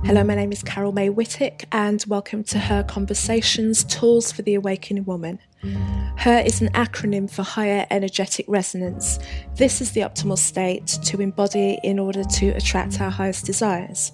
Hello, my name is Carol May Whittick, and welcome to Her Conversations, Tools for the Awakening Woman. HER is an acronym for Higher Energetic Resonance. This is the optimal state to embody in order to attract our highest desires.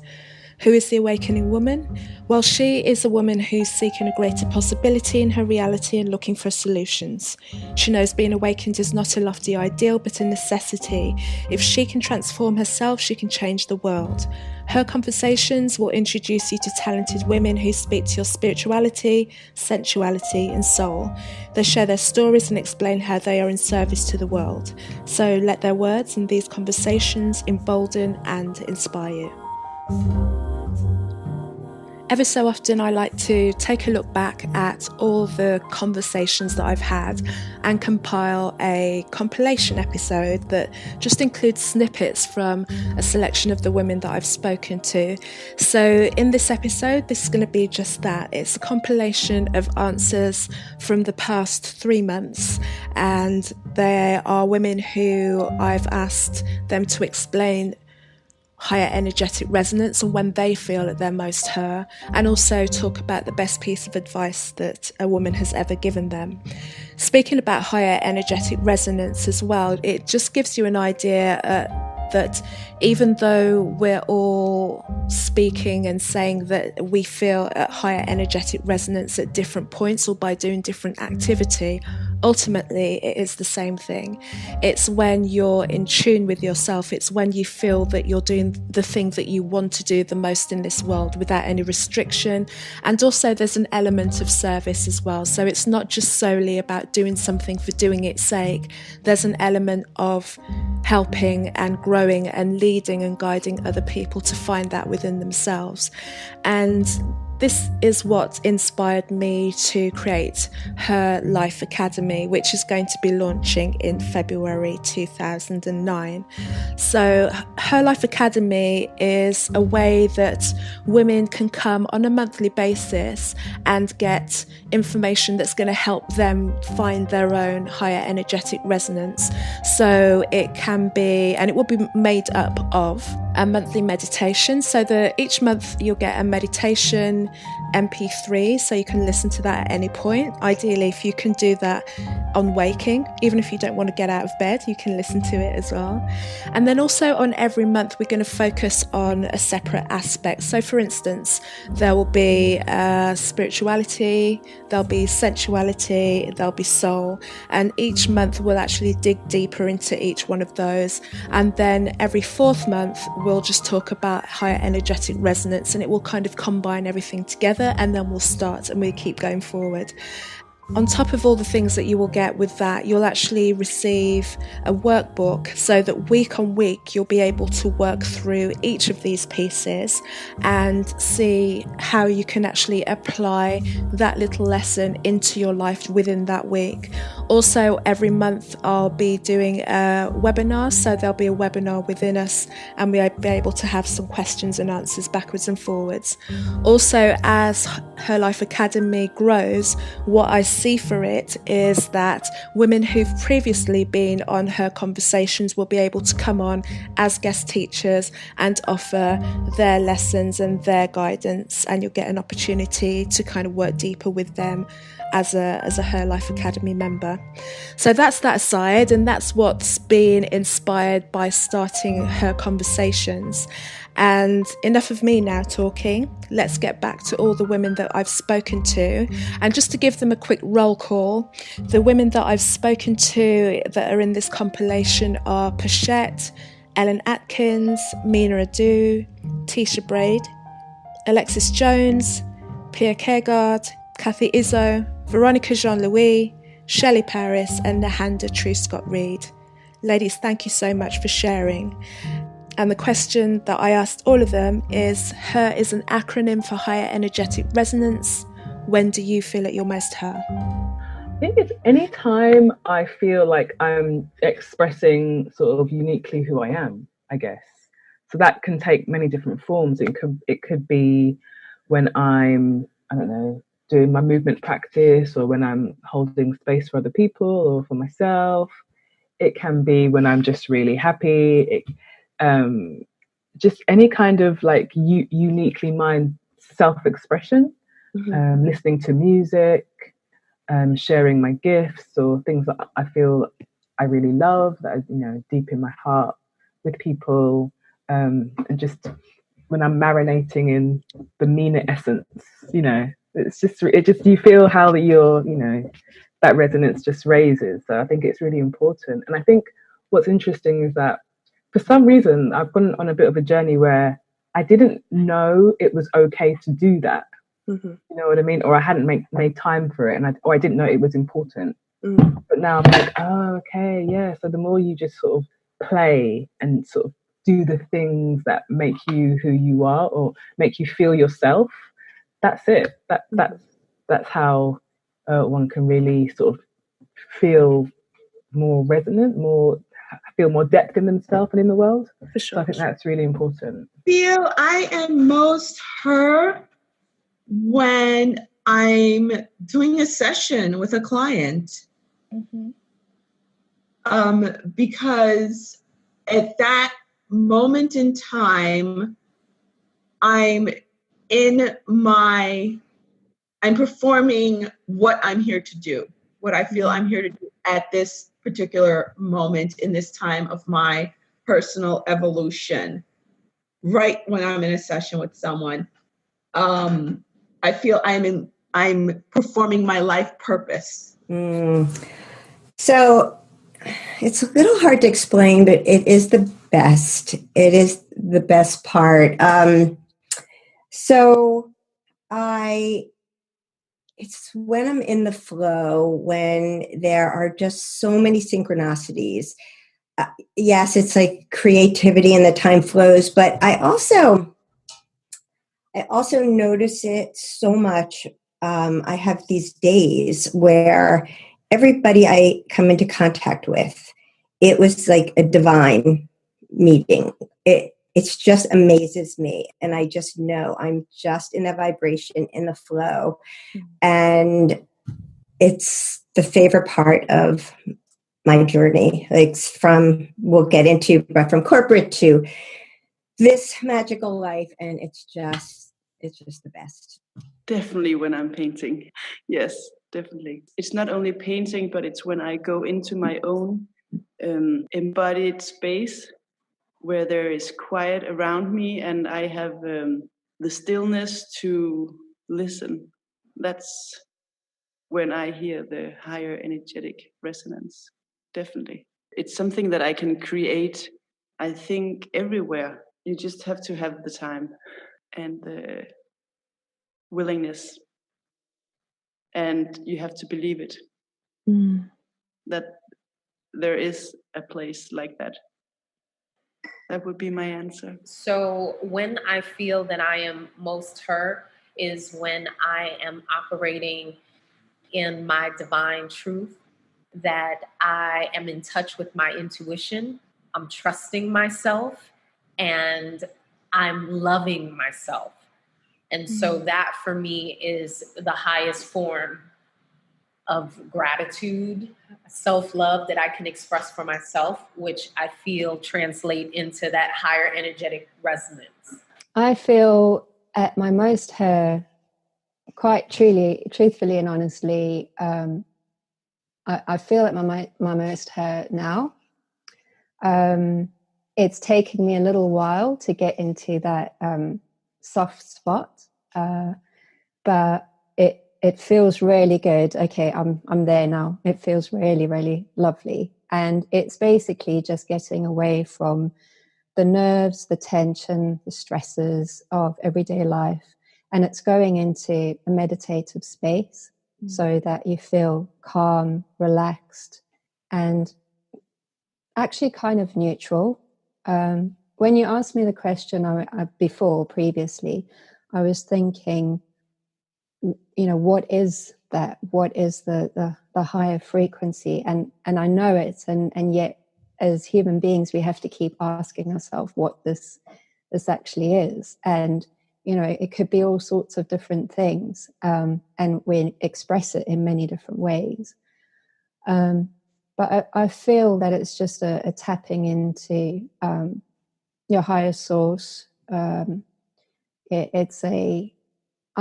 Who is the awakening woman? Well, she is a woman who's seeking a greater possibility in her reality and looking for solutions. She knows being awakened is not a lofty ideal, but a necessity. If she can transform herself, she can change the world. Her conversations will introduce you to talented women who speak to your spirituality, sensuality, and soul. They share their stories and explain how they are in service to the world. So let their words and these conversations embolden and inspire you. Ever so often I like to take a look back at all the conversations that I've had and compile a compilation episode that just includes snippets from a selection of the women that I've spoken to. So in this episode, this is going to be just that. It's a compilation of answers from the past 3 months, and there are women who I've asked them to explain higher energetic resonance and when they feel at their most her, and also talk about the best piece of advice that a woman has ever given them. Speaking about higher energetic resonance as well, it just gives you an idea that even though we're all speaking and saying that we feel at higher energetic resonance at different points or by doing different activity, ultimately it is the same thing. It's when you're in tune with yourself, it's when you feel that you're doing the thing that you want to do the most in this world without any restriction. And also there's an element of service as well. So it's not just solely about doing something for doing its sake. There's an element of helping and growing and leading and guiding other people to find that within themselves. And this is what inspired me to create Her Life Academy, which is going to be launching in February 2009. So Her Life Academy is a way that women can come on a monthly basis and get information that's going to help them find their own higher energetic resonance. So it can be, and it will be made up of a monthly meditation. So each month you'll get a meditation MP3, so you can listen to that at any point. Ideally, if you can do that on waking, even if you don't want to get out of bed, you can listen to it as well. And then also on every month, we're going to focus on a separate aspect. So for instance, there will be spirituality, there'll be sensuality, there'll be soul. And each month we'll actually dig deeper into each one of those. And then every 4th month, we'll just talk about higher energetic resonance, and it will kind of combine everything together, and then we'll start and we'll keep going forward. On top of all the things that you will get with that, you'll actually receive a workbook so that week on week you'll be able to work through each of these pieces and see how you can actually apply that little lesson into your life within that week. Also, every month I'll be doing a webinar, so there'll be a webinar within us and we'll be able to have some questions and answers backwards and forwards. Also, as Her Life Academy grows, what I see for it is that women who've previously been on Her Conversations will be able to come on as guest teachers and offer their lessons and their guidance, and you'll get an opportunity to kind of work deeper with them as a Her Life Academy member. So that's that side, and that's what's been inspired by starting Her Conversations. And enough of me now talking. Let's get back to all the women that I've spoken to. And just to give them a quick roll call, the women that I've spoken to that are in this compilation are Pashet, Atkins, Mina Adoo, Tichea Brade, Alexis Jones, Pia Kjaergaard, Kathe Izzo, Veronica Jean-Louis, Shelley, Parris, and Nehanda Truscott-Reid. Ladies, thank you so much for sharing. And the question that I asked all of them is, HER is an acronym for higher energetic resonance. When do you feel at your most HER? I think it's any time I feel like I'm expressing sort of uniquely who I am, I guess. So that can take many different forms. It could be when I'm, I don't know, doing my movement practice, or when I'm holding space for other people or for myself. It can be when I'm just really happy. just any kind of like uniquely mine self-expression, listening to music, sharing my gifts or things that I feel I really love, that are, deep in my heart with people, and just when I'm marinating in the Mina essence, it's just you feel how you're, that resonance just raises. So I think it's really important. And I think what's interesting is that for some reason I've gone on a bit of a journey where I didn't know it was okay to do that. You know what I mean? Or I hadn't made time for it, and I didn't know it was important. But now I'm like, oh, okay, yeah. So the more you just sort of play and sort of do the things that make you who you are or make you feel yourself, that's it. That's how one can really sort of feel more resonant, feel more depth in themselves and in the world. For sure. So I think that's really important. Feel I am most her when I'm doing a session with a client. Because at that moment in time, I'm performing what I'm here to do, what I feel I'm here to do at this particular moment in this time of my personal evolution. Right when I'm in a session with someone, I feel I'm performing my life purpose. So it's a little hard to explain, but it is the best. It is the best part. It's when I'm in the flow, when there are just so many synchronicities. Yes, it's like creativity and the time flows, but I also notice it so much. I have these days where everybody I come into contact with, it was like a divine meeting. It's just amazes me. And I just know I'm just in a vibration, in the flow. And it's the favorite part of my journey. Like we'll get into, but from corporate to this magical life. And it's just the best. Definitely when I'm painting. Yes, definitely. It's not only painting, but it's when I go into my own embodied space where there is quiet around me and I have the stillness to listen. That's when I hear the higher energetic resonance. Definitely. It's something that I can create, I think, everywhere. You just have to have the time and the willingness. And you have to believe it, that there is a place like that. That would be my answer. So when I feel that I am most her is when I am operating in my divine truth, that I am in touch with my intuition, I'm trusting myself, and I'm loving myself. And so that for me is the highest form of gratitude, self-love that I can express for myself, which I feel translate into that higher energetic resonance. I feel at my most her, quite truthfully and honestly, I feel at my most her now. It's taken me a little while to get into that soft spot, but it feels really good. Okay, I'm there now. It feels really, really lovely. And it's basically just getting away from the nerves, the tension, the stresses of everyday life. And it's going into a meditative space so that you feel calm, relaxed, and actually kind of neutral. When you asked me the question previously, I was thinking, what is that? What is the higher frequency? And I know it's, and yet as human beings, we have to keep asking ourselves what this actually is. And, it could be all sorts of different things. And we express it in many different ways. But I feel that it's just a tapping into, your higher source. I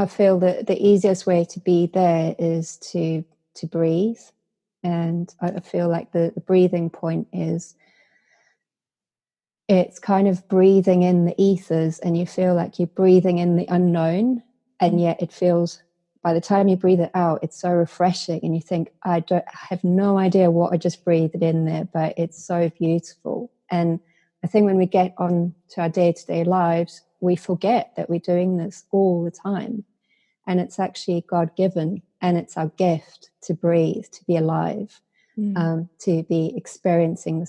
feel that the easiest way to be there is to breathe. And I feel like the breathing point is, it's kind of breathing in the ethers, and you feel like you're breathing in the unknown, and yet it feels, by the time you breathe it out, it's so refreshing, and you think, I have no idea what I just breathed in there, but it's so beautiful. And I think when we get on to our day-to-day lives, we forget that we're doing this all the time. And it's actually God-given, and it's our gift to breathe, to be alive, to be experiencing the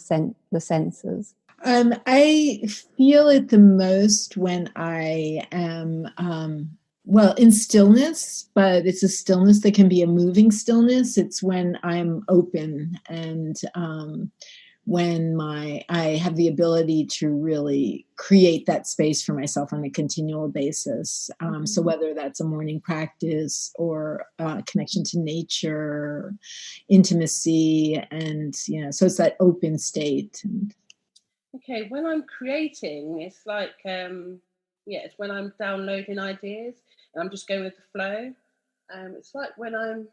senses. I feel it the most when I am, in stillness, but it's a stillness that can be a moving stillness. It's when I'm open, and when I have the ability to really create that space for myself on a continual basis. So whether that's a morning practice or connection to nature, intimacy, and so it's that open state. Okay, when I'm creating, it's like it's when I'm downloading ideas and I'm just going with the flow. It's like when I'm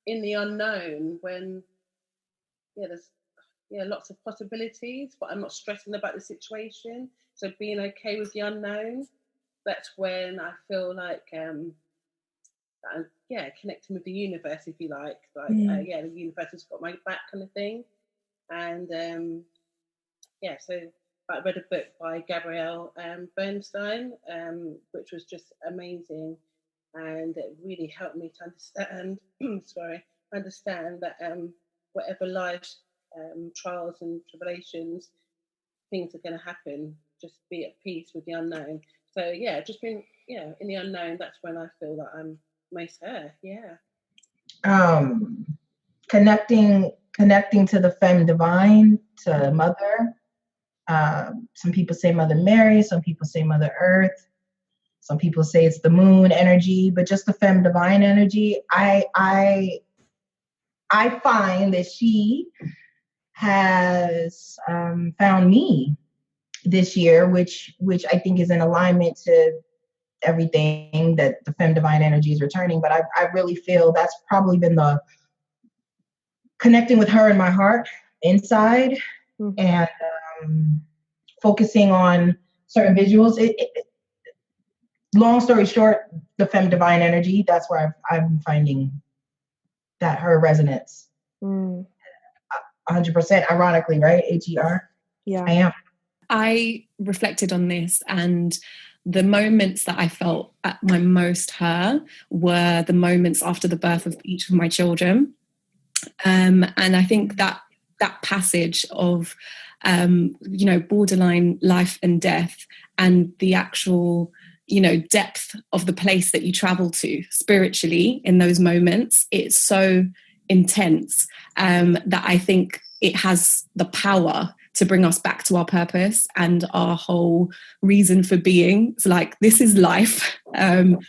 in the unknown, when there's lots of possibilities, but I'm not stressing about the situation. So being okay with the unknown, that's when I feel like I'm connecting with the universe, if you like. The universe has got my back, kind of thing. And so I read a book by Gabrielle Bernstein, which was just amazing, and it really helped me to understand that whatever life's trials and tribulations, things are going to happen. Just be at peace with the unknown. So just being in the unknown. That's when I feel that I'm most her. Connecting to the femme divine, to mother. Some people say Mother Mary, some people say Mother Earth, some people say it's the moon energy, but just the femme divine energy. I find that she has found me this year, which I think is in alignment to everything that the femme divine energy is returning. But I really feel that's probably been the connecting with her in my heart inside, and focusing on certain visuals. Long story short, the femme divine energy, that's where I'm finding that her resonance. 100%, ironically, right? HER. Yeah. I am. I reflected on this, and the moments that I felt at my most her were the moments after the birth of each of my children. And I think that passage of, borderline life and death, and the actual, depth of the place that you travel to spiritually in those moments, it's so intense that I think it has the power to bring us back to our purpose and our whole reason for being. It's like, this is life, and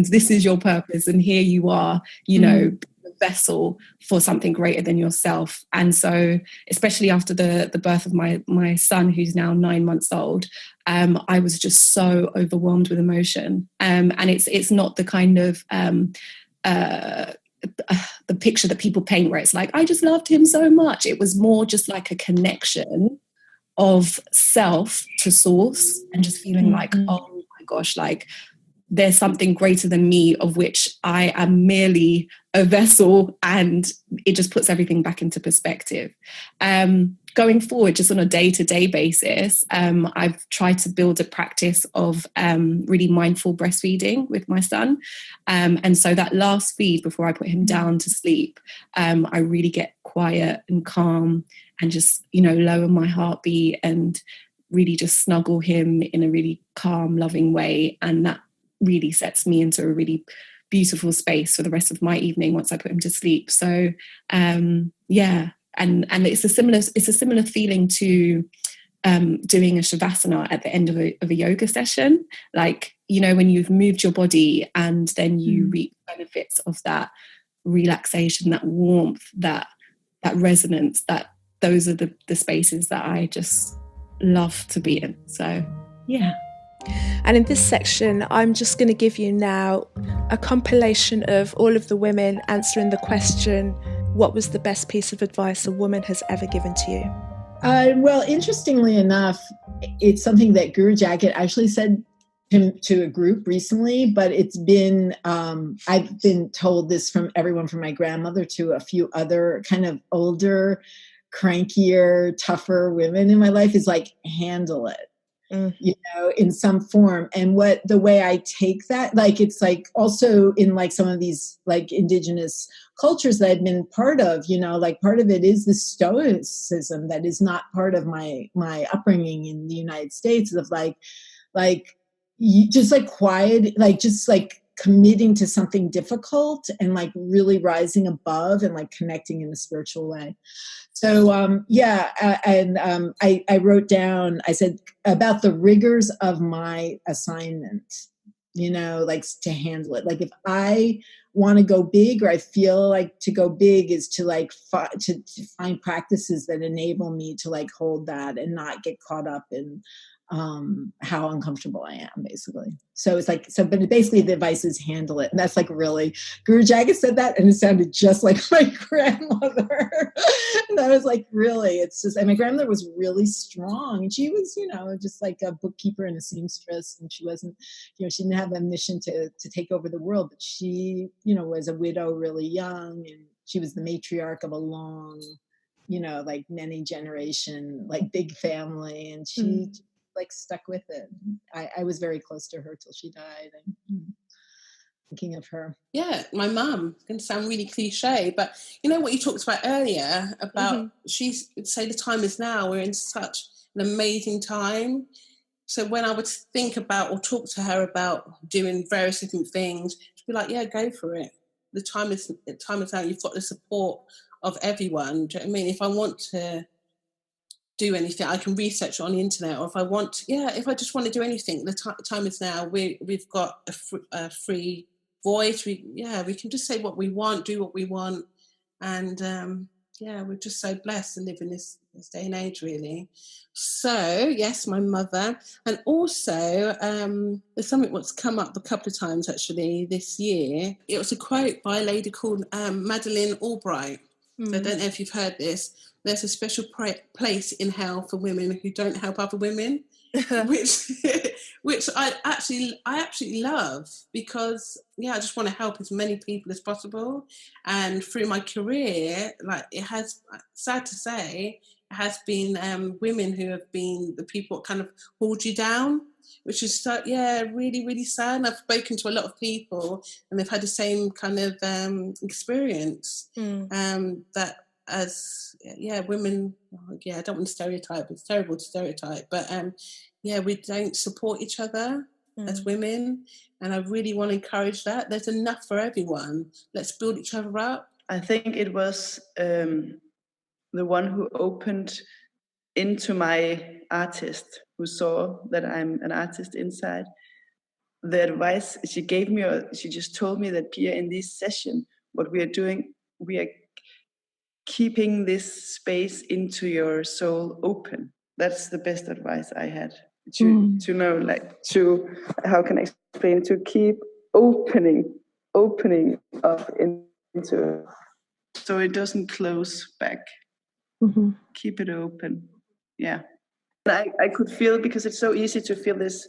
this is your purpose, and here you are, a vessel for something greater than yourself. And so, especially after the birth of my son, who's now 9 months old, I was just so overwhelmed with emotion. And it's not the kind of the picture that people paint where it's like, I just loved him so much. It was more just like a connection of self to source, and just feeling like, oh my gosh, like there's something greater than me, of which I am merely a vessel, and it just puts everything back into perspective. Going forward, just on a day-to-day basis, I've tried to build a practice of really mindful breastfeeding with my son. And so that last feed before I put him down to sleep, I really get quiet and calm, and just, lower my heartbeat and really just snuggle him in a really calm, loving way. And that really sets me into a really beautiful space for the rest of my evening once I put him to sleep. So and it's a similar feeling to doing a shavasana at the end of a yoga session, like, when you've moved your body and then you reap benefits of that relaxation, that warmth, that resonance. That those are the spaces that I just love to be in. So, yeah. And in this section, I'm just going to give you now a compilation of all of the women answering the question, what was the best piece of advice a woman has ever given to you? Well, interestingly enough, it's something that Guru Jagat actually said to a group recently, but it's been, I've been told this from everyone from my grandmother to a few other kind of older, crankier, tougher women in my life, is like, handle it. You know, in some form. And the way I take that, like, it's like also in like some of these like indigenous cultures that I've been part of, you know, like part of it is the stoicism that is not part of my upbringing in the United States, of like you just like quiet, like just like committing to something difficult and like really rising above and like connecting in a spiritual way. So, I wrote down, I said, about the rigors of my assignment, you know, like to handle it. Like if I want to go big, or I feel like to go big is to like to find practices that enable me to like hold that and not get caught up in how uncomfortable I am, basically. So it's like, but basically the advice is handle it. And that's like really, Guru Jagat said that and it sounded just like my grandmother. And I was like, really, it's just, and my grandmother was really strong, and she was, you know, just like a bookkeeper and a seamstress, and she wasn't, you know, she didn't have a mission to take over the world, but she, you know, was a widow really young, and she was the matriarch of a long, you know, like many generation, like big family, and she like stuck with it. I was very close to her till she died. And thinking of her. Yeah, my mum. It's going to sound really cliche, but you know what you talked about earlier about she would say the time is now. We're in such an amazing time. So when I would think about or talk to her about doing various different things, she'd be like, "Yeah, go for it. The time is now. You've got the support of everyone." Do you know what I mean? If I want to do anything, I can research it on the internet, or if I just want to do anything, the time is now. We've got a free voice. We can just say what we want, do what we want, and we're just so blessed to live in this day and age, really. So yes, my mother, and also there's something that's come up a couple of times actually this year. It was a quote by a lady called Madeleine Albright. So I don't know if you've heard this. There's a special place in hell for women who don't help other women, which I absolutely love, because I just want to help as many people as possible. And through my career, like, it has, sad to say, it has been women who have been the people that kind of hold you down, which is really, really sad. And I've spoken to a lot of people, and they've had the same kind of experience. That as women, I don't want to stereotype. It's terrible to stereotype, but we don't support each other as women, and I really want to encourage that. There's enough for everyone. Let's build each other up. I think it was the one who opened into my artist, who saw that I'm an artist inside. The advice she gave me, or she just told me that, Pia, in this session, what we are doing, we are keeping this space into your soul open. That's the best advice I had to know, like, to, how can I explain, to keep opening up into, so it doesn't close back. Keep it open. Yeah. And I could feel, because it's so easy to feel this,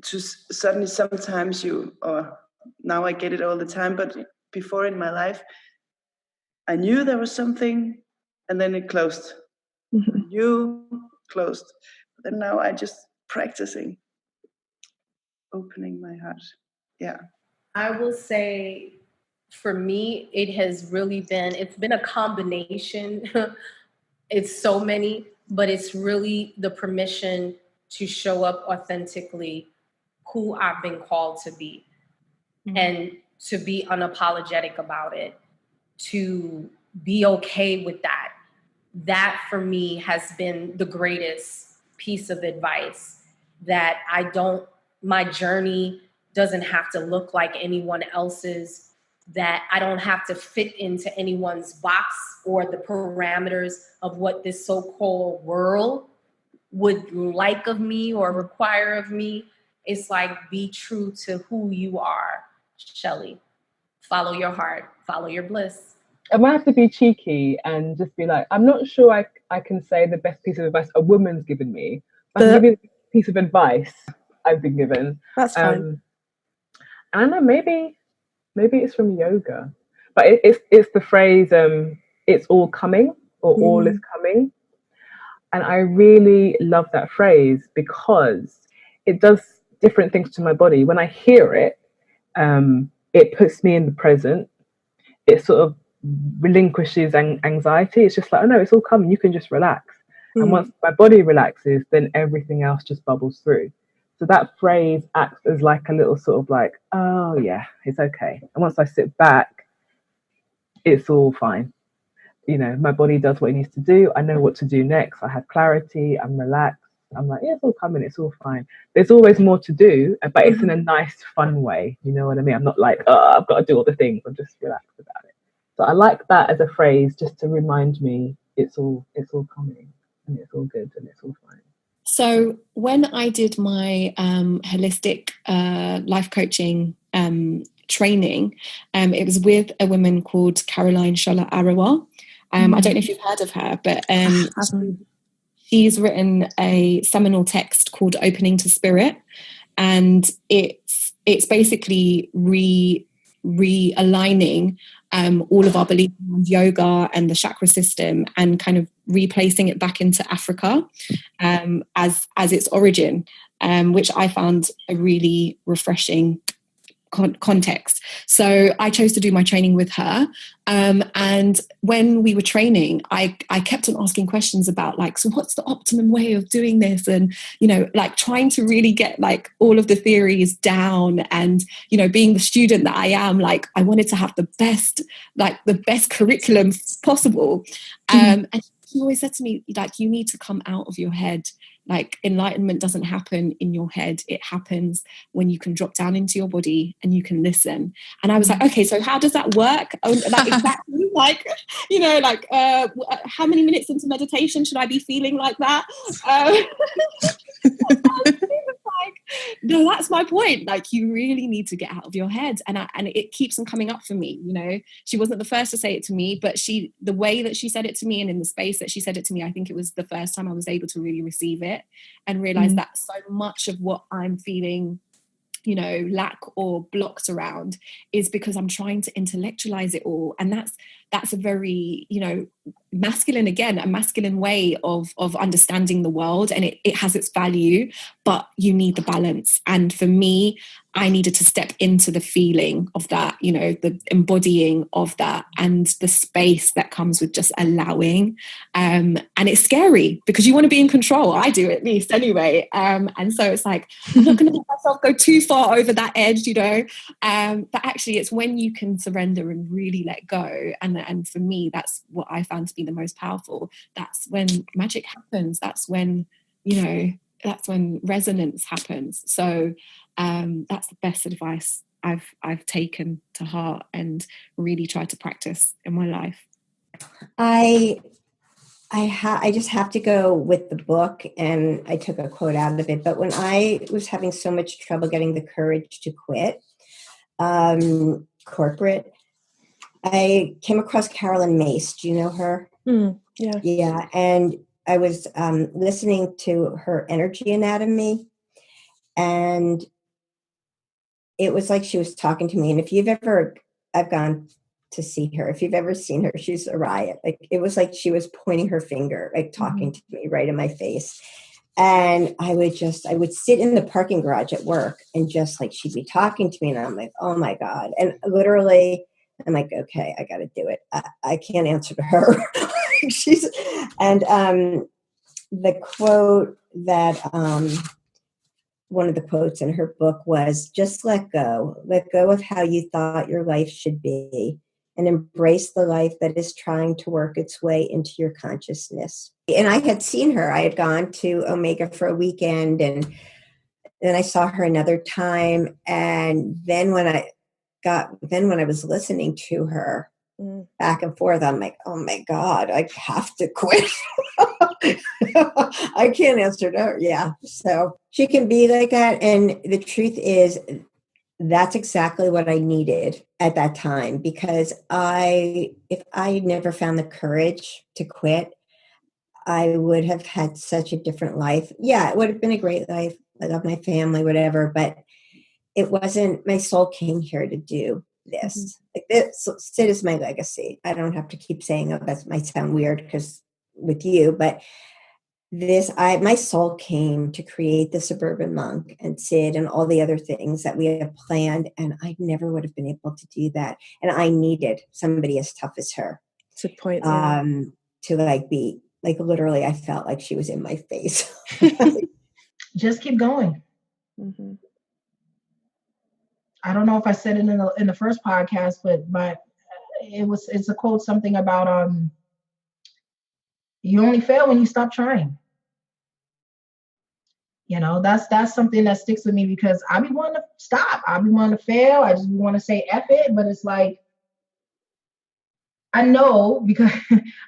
to suddenly sometimes now I get it all the time, but before in my life, I knew there was something, and then it closed. Closed. And now I just practicing opening my heart. Yeah. I will say, for me, it's been a combination. It's so many, but it's really the permission to show up authentically who I've been called to be, and to be unapologetic about it, to be okay with that. That for me has been the greatest piece of advice, that my journey doesn't have to look like anyone else's, that I don't have to fit into anyone's box or the parameters of what this so-called world would like of me or require of me. It's like, be true to who you are, Shelley. Follow your heart, follow your bliss. I might have to be cheeky and just be like, I'm not sure I can say the best piece of advice a woman's given me. I can give you a piece of advice I've been given. That's fine. I don't know, maybe it's from yoga, but it's the phrase, it's all coming, or all is coming. And I really love that phrase because it does different things to my body. When I hear it, it puts me in the present. It sort of relinquishes anxiety. It's just like, oh no, it's all coming. You can just relax. And once my body relaxes, then everything else just bubbles through. So that phrase acts as like a little sort of like, oh yeah, it's okay. And once I sit back, it's all fine. You know, my body does what it needs to do. I know what to do next. I have clarity. I'm relaxed. I'm like, yeah, it's all coming. It's all fine. There's always more to do, but it's in a nice, fun way. You know what I mean? I'm not like, oh, I've got to do all the things. I'm just relaxed about it. So I like that as a phrase, just to remind me it's all coming, and it's all good, and it's all fine. So when I did my holistic life coaching training, it was with a woman called Caroline Shola-Arawa. I don't know if you've heard of her, but she's written a seminal text called Opening to Spirit, and it's basically realigning all of our beliefs around yoga and the chakra system, and kind of replacing it back into Africa as its origin, which I found a really refreshing context. So I chose to do my training with her, and when we were training, I kept on asking questions about like, so what's the optimum way of doing this, and you know, like trying to really get like all of the theories down. And you know, being the student that I am, like I wanted to have the best curriculum possible. And she always said to me, like, you need to come out of your head. Like, enlightenment doesn't happen in your head. It happens when you can drop down into your body and you can listen. And I was like, okay, so how does that work? Like, exactly, like, you know, like, how many minutes into meditation should I be feeling like that? Like, no, that's my point. Like, you really need to get out of your head. And it keeps on coming up for me. You know, she wasn't the first to say it to me, but the way that she said it to me and in the space that she said it to me, I think it was the first time I was able to really receive it and realize that so much of what I'm feeling, you know, lack or blocked around is because I'm trying to intellectualize it all. And that's a very, you know, a masculine way of understanding the world, and it has its value, but you need the balance. And for me, I needed to step into the feeling of that, you know, the embodying of that, and the space that comes with just allowing. And it's scary because you want to be in control. I do, at least, anyway. And so it's like, I'm not going to let myself go too far over that edge, you know. But actually, it's when you can surrender and really let go. And for me, that's what I found to be the most powerful. That's when magic happens. That's when, you know, that's when resonance happens. So that's the best advice I've taken to heart and really tried to practice in my life. I just have to go with the book, and I took a quote out of it. But when I was having so much trouble getting the courage to quit corporate, I came across Carolyn Mace. Do you know her? Yeah. Yeah. And I was listening to her energy anatomy, and it was like she was talking to me. And I've gone to see her. If you've ever seen her, she's a riot. Like, it was like she was pointing her finger, like talking to me right in my face. And I would sit in the parking garage at work, and just like, she'd be talking to me, and I'm like, oh my God. And literally, I'm like, okay, I got to do it. I can't answer to her. The quote that, one of the quotes in her book was, just let go of how you thought your life should be, and embrace the life that is trying to work its way into your consciousness. And I had seen her. I had gone to Omega for a weekend, and then I saw her another time. And then when I was listening to her back and forth, I'm like, oh my God, I have to quit. I can't answer that. Yeah. So she can be like that. And the truth is, that's exactly what I needed at that time, because if I never found the courage to quit, I would have had such a different life. Yeah, it would have been a great life. I love my family, whatever, but it wasn't, my soul came here to do this. Like this, Sid is my legacy. I don't have to keep saying, oh, that might sound weird because with you, but my soul came to create the Suburban Monk and Sid and all the other things that we have planned. And I never would have been able to do that. And I needed somebody as tough as her to point to like be like, literally, I felt like she was in my face. Just keep going. Mm-hmm. I don't know if I said it in the first podcast, but it's a quote, something about you only fail when you stop trying. You know, that's something that sticks with me, because I be wanting to stop. I be wanting to fail. I just want to say F it, but it's like, I know, because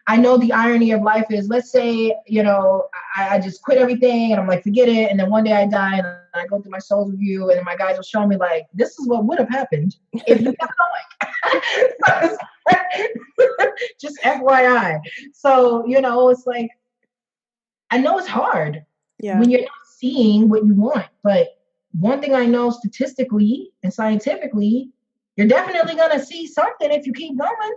I know the irony of life is, let's say, you know, I just quit everything and I'm like, forget it. And then one day I die and I go through my soul's review and my guys will show me like, this is what would have happened if you kept going. Just FYI. So, you know, it's like, I know it's hard when you're not seeing what you want. But one thing I know statistically and scientifically, you're definitely going to see something if you keep going.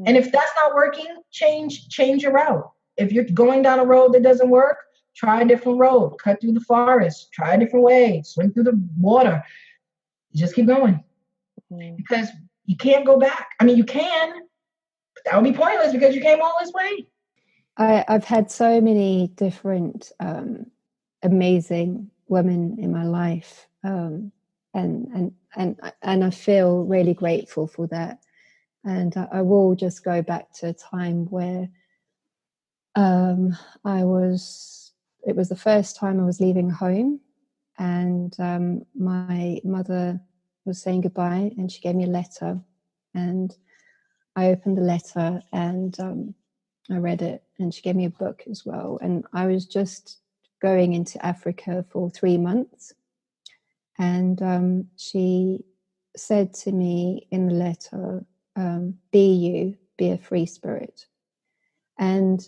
And if that's not working, change your route. If you're going down a road that doesn't work, try a different road. Cut through the forest. Try a different way. Swim through the water. Just keep going. Because you can't go back. I mean, you can, but that would be pointless because you came all this way. I've had so many different amazing women in my life, and I feel really grateful for that. And I will just go back to a time where it was the first time I was leaving home, and my mother was saying goodbye, and she gave me a letter, and I opened the letter and I read it, and she gave me a book as well. And I was just going into Africa for 3 months, and she said to me in the letter, be you, be a free spirit. And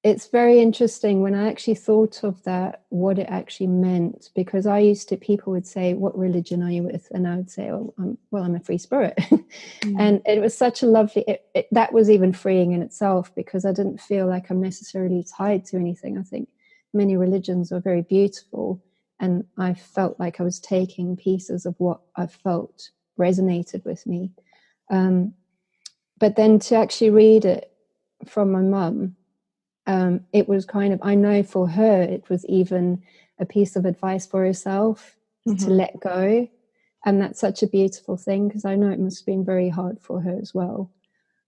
it's very interesting when I actually thought of that, what it actually meant, because people would say, what religion are you with? And I would say, oh, I'm a free spirit. And it was such a lovely, that was even freeing in itself, because I didn't feel like I'm necessarily tied to anything. I think many religions are very beautiful, and I felt like I was taking pieces of what I felt resonated with me. But then to actually read it from my mum, it was kind of, I know for her, it was even a piece of advice for herself to let go. And that's such a beautiful thing, because I know it must have been very hard for her as well.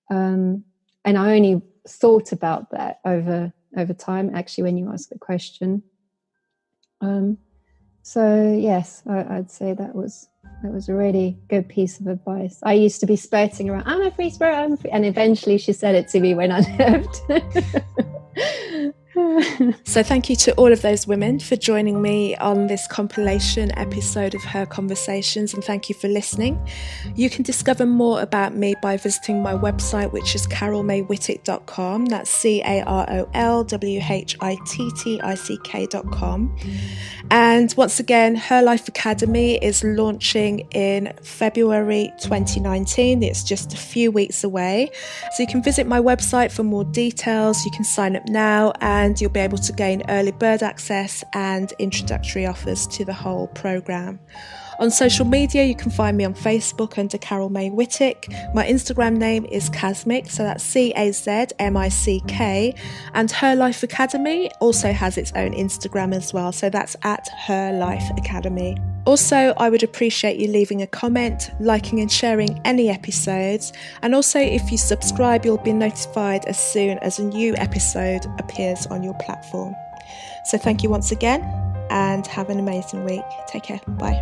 And I only thought about that over time, actually, when you asked the question. So yes, I'd say that was a really good piece of advice. I used to be spurting around, I'm a free spirit, and eventually she said it to me when I left. So thank you to all of those women for joining me on this compilation episode of Her Conversations, and thank you for listening. You can discover more about me by visiting my website, which is carolmaywhittick.com. That's carolwhittick.com. And once again, Her Life Academy is launching in February 2019. It's just a few weeks away. So you can visit my website for more details. You can sign up now, and you'll be able to gain early bird access and introductory offers to the whole programme. On social media, you can find me on Facebook under Carol May Whittick. My Instagram name is Kazmick, so that's CAZMICK. And Her Life Academy also has its own Instagram as well, so that's at Her Life Academy. Also, I would appreciate you leaving a comment, liking and sharing any episodes. And also, if you subscribe, you'll be notified as soon as a new episode appears on your platform. So thank you once again, and have an amazing week. Take care. Bye.